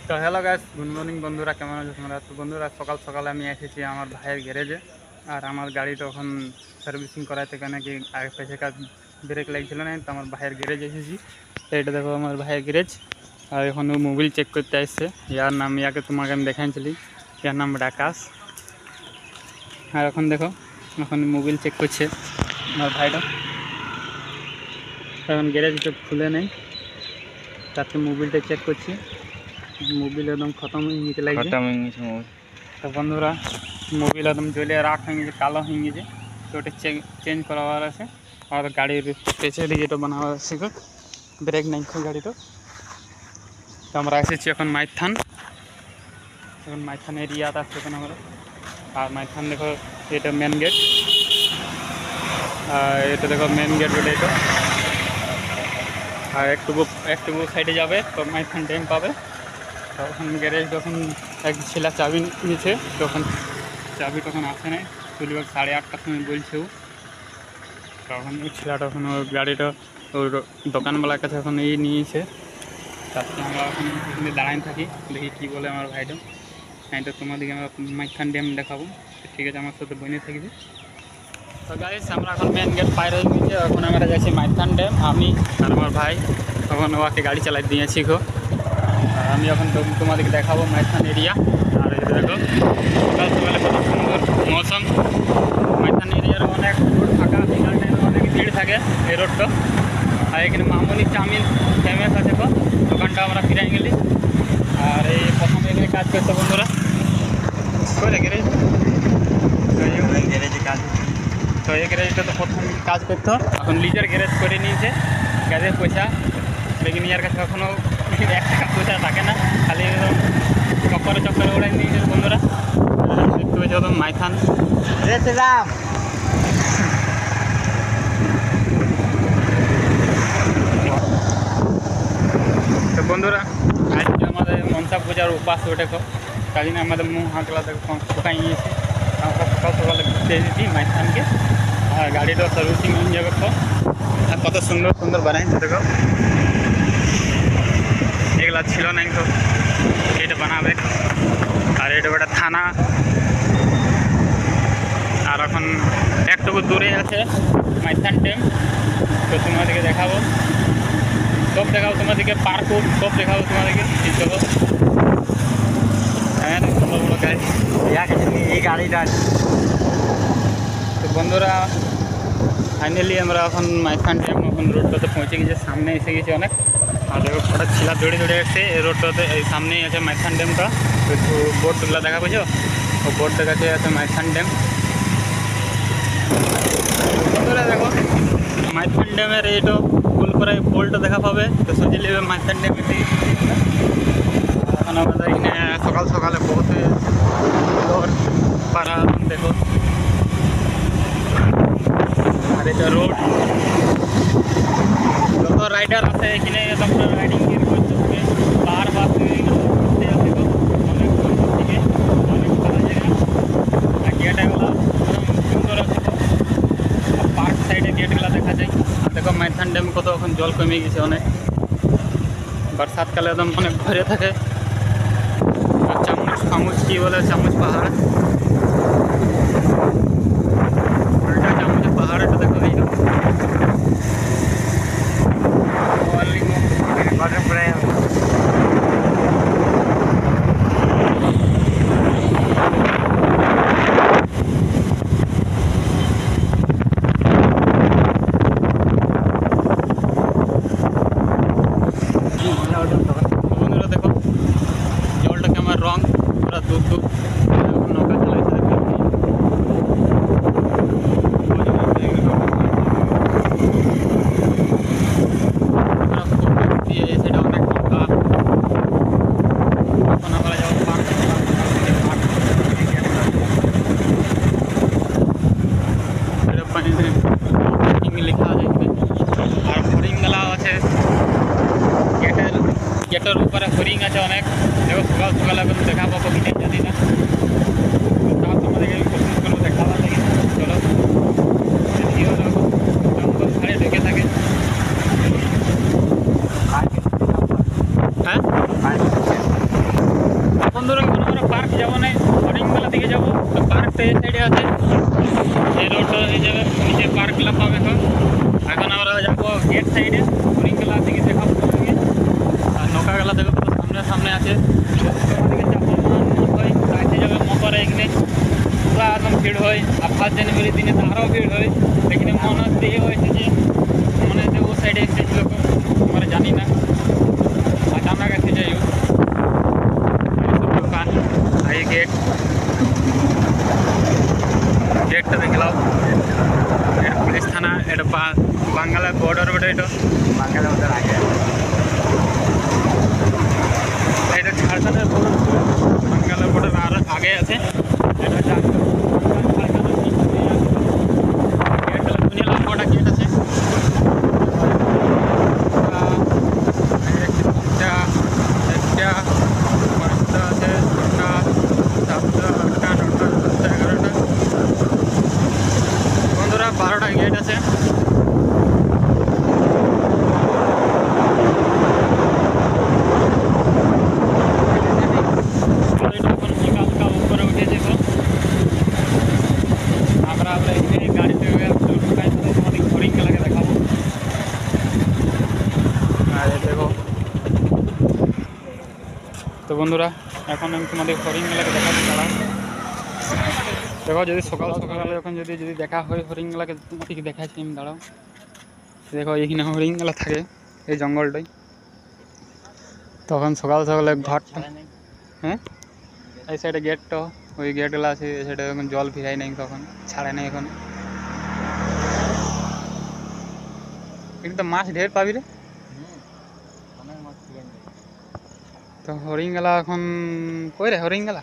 তো hello guys, good morning বন্ধুরা, কেমন আছো তোমরা? তো বন্ধুরা, সকাল সকালে আমি এসেছি আমার ভাইয়ের গ্যারেজে। আর আমার গাড়ি তখন সার্ভিসিং করাইতে কেন কি আগে পেছে কাজ ব্রেক লাগছিল না, তো আমার ভাইয়ের গ্যারেজ এসেছি। তো এটা দেখো আমার ভাইয়ের গ্যারেজ। আর এখন ও মোবিল চেক করতে আসছে। ইয়ার নাম, ইয়াকে তোমাকে আমি দেখাইছিলি, ইয়ার নাম আকাশ। আর এখন দেখো, এখন মোবিল চেক করছে আমার ভাইটা। এখন গ্যারেজটা খুলে নেই, তাতে মোবিলটা চেক করছি। মোবিল একদম খতম হয়ে গেছে লাগছে। তো বন্ধুরা, মোবিল একদম জ্বলে রাখ হয়ে গেছে, কালো হয়ে গেছে। তো ওটা চেঞ্জ করাবার আছে। আর গাড়ির পেছনে যেটা বানাবার আছে, ব্রেক নাই গাড়িটা। তো আমরা এসেছি এখন মাইথান। এখন মাইথান এরিয়াতে আসছে এখন আমরা। আর মাইথান দেখো, এটা মেন গেট। আর এটা দেখো মেন গেট ওটা এটা। আর একটুকু সাইডে যাবে তো মাইথান ড্যাম পাবে। তখন গ্যারেজ যখন এক ছেলে চাবি নিয়েছে, তখন চাবি তখন আসে নাই, তুলিবার 8:30টার সময় বলছে ও। তখন ওই ছেলেটা তখন ওর গাড়িটা ওর দোকানওয়ালার কাছে এখন নিয়েছে। তারপরে আমরা এখন এখানে দাঁড়াই থাকি, দেখি কী বলে আমার ভাইটা। হ্যাঁ, তো তোমাদেরকে আমরা মাইথান ড্যাম দেখাবো। ঠিক আছে, আমার সাথে বনে থাকবে। তো গাইস, আমরা এখন মেন গেট পার হয়ে গেছি। এখন আমরা যাচ্ছি মাইথান ড্যাম, আমি আর আমার ভাই। তখন ওকে গাড়ি চালাই দিয়েছি গো। আর আমি এখন তোমাদেরকে দেখাবো মাইথান এরিয়া। আর এই দেখো, সকাল সকালে কত সুন্দর মৌসুম। মাইথান এরিয়ার অনেক রোড ফাঁকা, বিকাল টাইমে অনেক ভিড় থাকে এই রোডটা। আর এখানে মামুনি চাউমিন ফেমাস আছে, তো দোকানটা আমরা ফিরাই গেলি। আর এই প্রথমে এখানে কাজ করতো বন্ধুরা, করে গ্যারেজ কাজ। তো এই গ্যারেজটা তো প্রথম কাজ করতো, এখন লিজার গ্যারেজ করে নিয়েছে। গ্যারেজের পয়সা লেগে ইয়ার কাছে কখনও 1 টাকা পয়সা থাকে না, খালি চক্করে ওড়াই নিয়েছে বন্ধুরা। দেখতে পেয়েছি একদম মাইথান। তো বন্ধুরা, আজকে আমাদের মনসা পূজার উপাস ওঠে, তাই জন্য আমাদের মুখ হাঁকলা শুকাই নিয়েছে। আমরা সকাল সকালে ঘুরতে এসেছি মাইথানকে। আর গাড়িটা সার্ভিসিং হয়ে যাবে। আর কত সুন্দর সুন্দর বানাইছে দেখো, এগুলা ছিল না তো, এটা বানাবে। আর এটা একটা থানা। আর এখন একটুকু দূরে আছে মাইথান ড্যাম। তো তোমাদেরকে দেখাবো, সব দেখাবো তোমাদেরকে, পার্ক সব দেখাবো তোমাদেরকে। ঠিক চলো, হ্যাঁ বলো গাড়ি এই গাড়িটা। তো বন্ধুরা, ফাইনালি আমরা এখন মাইথান ড্যাম এখন রোডটাতে পৌঁছে গেছি, সামনে এসে গেছি অনেক। আর দেখো কটা ছিলা দৌড়ে এসছে এই রোডটাতে। এই সামনেই আছে মাইথান ড্যামটা, একটু বোর্ডগুলো দেখা পেয়েছো, ও বোর্ডের কাছে আছে মাইথান ড্যাম। বন্ধুরা দেখো, মাইথান ড্যামের এইটো ফুল করে পোলটা দেখা পাবে। তো সোজা নেবে মাইথান ড্যামে। এখন আমাদের এখানে সকাল সকালে বহুত পাড়া দেখো। আর এটা রোড, যত রাইডার আছে এখানে তোমরা রাইডিং করতে হবে। পাহাড় বাস অনেক থেকে অনেক ভালো জায়গা। আর গেটগুলো সুন্দর আছে, পার্ক সাইডে গেটগুলো দেখা যায়। আর দেখো মাইথান ড্যাম কত এখন জল কমে গেছে অনেক। বর্ষাতকালে একদম অনেক ভরে থাকে। আর চামচ কি বলে, চামচ পাহাড়, উল্টা চামচের পাহাড়। এটা দেখো এই বন্ধুরা দেখো, জলটা কেমন রং, পুরা দুধ নৌকা চালাইছে দেখো। সেটা অনেক নৌকা। এখন আমরা যাবো পার্ক লেখা আছে। আর হরিণ মেলা আছে, গেটের উপরে হরিণ আছে অনেক। দেখো সকাল সকালে এখন দেখা পাবো কিনে জানি না, তাও তোমাদেরকে কোশিশ করবো দেখাবার লাগে। চলো, জঙ্গল ছাড়ে ঢুকে থাকে। হ্যাঁ বাকি যাবো না, হরিণবেলা দিকে যাবো। তো পার্কটা এই সাইডে আছে, এই রোডটা হয়ে যাবে, নিচে পার্কগুলো পাবে সব। এখন আমরা যাবো গেট সাইডে, হরিণবেলা দিকে দেখাবো তোমাকে। আর নৌকাগুলো দেখো তো সামনে সামনে আছে। তোমাদেরকে যাবো হয় রাইতে যাবে মকরে, এখানে পুরো একদম ভিড় হয়। আর 1 জানুয়ারির দিনে তো আরও ভিড় হয়। এখানে মনে দিয়ে হয়েছে যে মনে হচ্ছে ও সাইডে এসেছিল, আমরা জানি না, अचानक ऐसे जाइए दुकान आई गेट गेट देख लो पुलिस थाना এটা বাংলা বর্ডার বটে, এটা বাংলা বর্ডার আগে, এটা ঝাড়খণ্ডের বর্ডার, বাংলা বর্ডার আর আগে আছে। এটা গেট দুনিয়া লম্বাটা গেট আছে। বন্ধুরা 12টা গেট আছে। উপরে উঠেছে তো আমরা এখানে গাড়িতে তোমাদের হরিণ খেলাকে দেখাবো। আর দেখো তো বন্ধুরা, এখন আমি তোমাদের হরিণ মেলাকে দেখাতে দাঁড়াও। দেখো যদি সকাল সকালে যখন যদি দেখা হয় হরিণ মেলাকে তোমাদেরকে দেখাচ্ছি আমি, দাঁড়াও। দেখো এইখানে হরিণ মেলা থাকে এই জঙ্গলটাই। তখন সকাল সকালে ঘরটা, হ্যাঁ এই সাইডে গেটটা, ওই গেটগুলো আছে, এই সাইডে এখন জল ফিরাই নাই, তখন ছাড়ে নাই এখন। কিন্তু মাছ ঢের পাবি রে। তো হরিণ গেলা এখন কই রে হরিণ গেলা।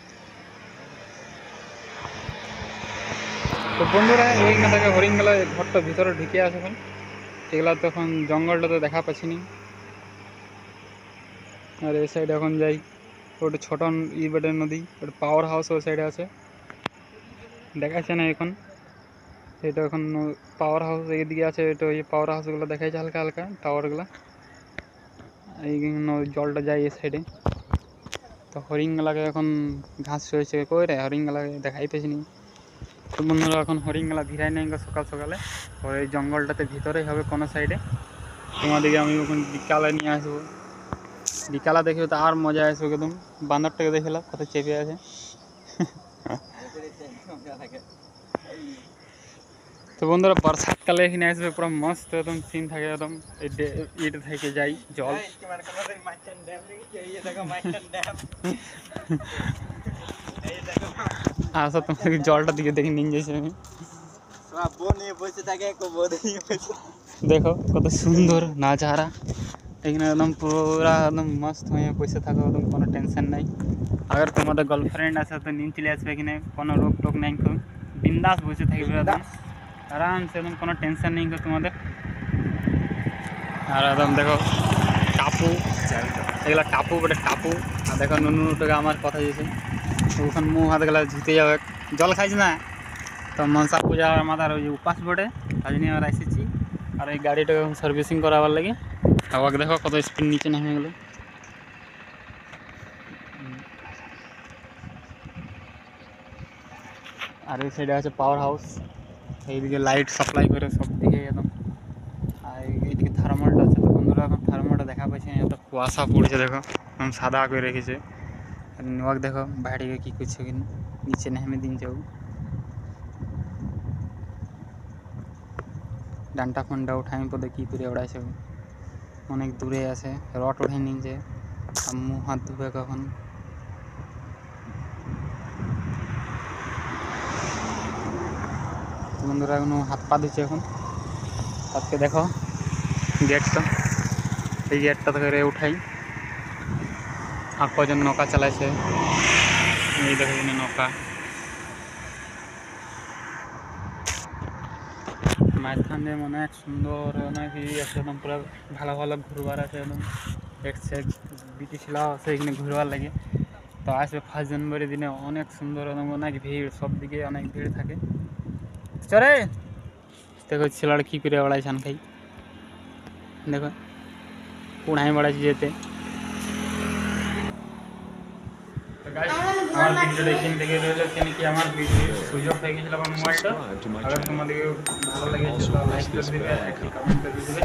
তো বন্ধুরা এইখানে থেকে হরিণ গেলা ঘরটা ভিতরে ঢুকে আছে এখন, এগুলা তখন জঙ্গলটা তো দেখা পাচ্ছিনি। আর এই সাইডে এখন যাই, ওটা ছোট বেটে নদী, ওটা পাওয়ার হাউস ওই সাইডে আছে, দেখাচ্ছে না এখন। এটা এখন পাওয়ার হাউস এইদিকে আছে, এটা ওই পাওয়ার হাউসগুলো দেখাচ্ছে হালকা হালকা টাওয়ারগুলো। এই জলটা যায় এই সাইডে। তো হরিণগুলাকে এখন ঘাস হয়েছে, কই রে হরিণগুলাকে দেখাই পেয়েছিনি। তো বন্ধুরা এখন হরিণগুলা ভিড়াই নেই সকাল সকালে, ওর এই জঙ্গলটাতে ভিতরেই হবে কোনো সাইডে। তোমাদেরকে আমি ওখানে বিকালে নিয়ে আসবো, বিকালে দেখবে তো আর মজা আসবে একদম। বান্দরটাকে দেখলাম কত চেপে আছে। তো বন্ধুরা বর্ষাকালে এখানে আসবে পুরো মস্ত একদম সিন থাকে, একদম ইট থেকে যাই জল। আসো তোমাকে জলটা দিকে দেখে নিয়ে যাইছি আমি। দেখো কত সুন্দর নাজারা এখানে, একদম পুরা একদম মস্ত হয়ে বসে থাকো, একদম কোনো টেনশন নাই। अगर তোমাদের গার্লফ্রেন্ড আছে তো নিয়ে চলে আসবে এখানে, কোনো রোক টোক নাই, বিন্দাস বসে থাকবে একদম আরামসে, একদম কোনো টেনশন নেই তোমাদের। আর একদম দেখো টাপু, এগুলো টাপু বটে টাপু। আর দেখো নুনুটাকে আমার কথা দিয়েছে, ওখানে মুখ হাত গেলা ধুতে যাবে, জল খাইছি না। তো মনসা পূজা আমাদের ওই উপাস বটে, তাই জন্য আমরা এসেছি। আর এই গাড়িটাকে সার্ভিসিং করাবার লাগে। আবার দেখো কত স্পিড নিচে নেমে গেলো। আর এই সাইডে আছে পাওয়ার হাউস, এইদিকে লাইট সাপ্লাই করে সব দিকে একদম। আর এইদিকে থার্মালটা আছে। তো বন্ধুরা এখন থার্মালটা দেখা পাচ্ছি না, এত কুয়াশা পড়েছে, দেখো একদম সাদা করে রেখেছে। আর নোয়াক দেখো বাইরে কী করছে, কিন্তু নিচে নেমে দিন যাও। ডান্টা ফান্ডা উঠাই পদে কী করে ওড়াইছে, অনেক দূরে আছে, রড উঠে নিচে। আর মুখ হাত ধুবে কখন। বন্ধুরা এখন হাত পা দিচ্ছে এখন। আজকে দেখো গেটটা, এই গেটটা থেকে উঠাই। আর কজন নৌকা চালাইছে, এই দেখো এখানে নৌকা। মাঝখান দিয়ে অনেক সুন্দর অনেক ইয়ে আছে, একদম পুরো ভালো ভালো ঘুরবার আছে, একদম বিটি ছিলাও আছে এখানে ঘুরবার লাগে। তো আসবে 1 জানুয়ারি দিনে অনেক সুন্দর, একদম অনেক ভিড়, সব দিকে অনেক ভিড় থাকে। চলে দেখো ছেলেটা কী করে ওড়াইছান খাই, দেখো উড়াই বেড়াচ্ছি যেতে। আমার ভিডিওটা এখান থেকে রইল, কেন কি আমার ভিডিও সুযোগ হয়ে গেছিল আমার মোবাইলটা। Subscribe to my अगर channel. तुम्हारे भालो लगे तो लाइक कर दिবে, कमेंट कर दिবে।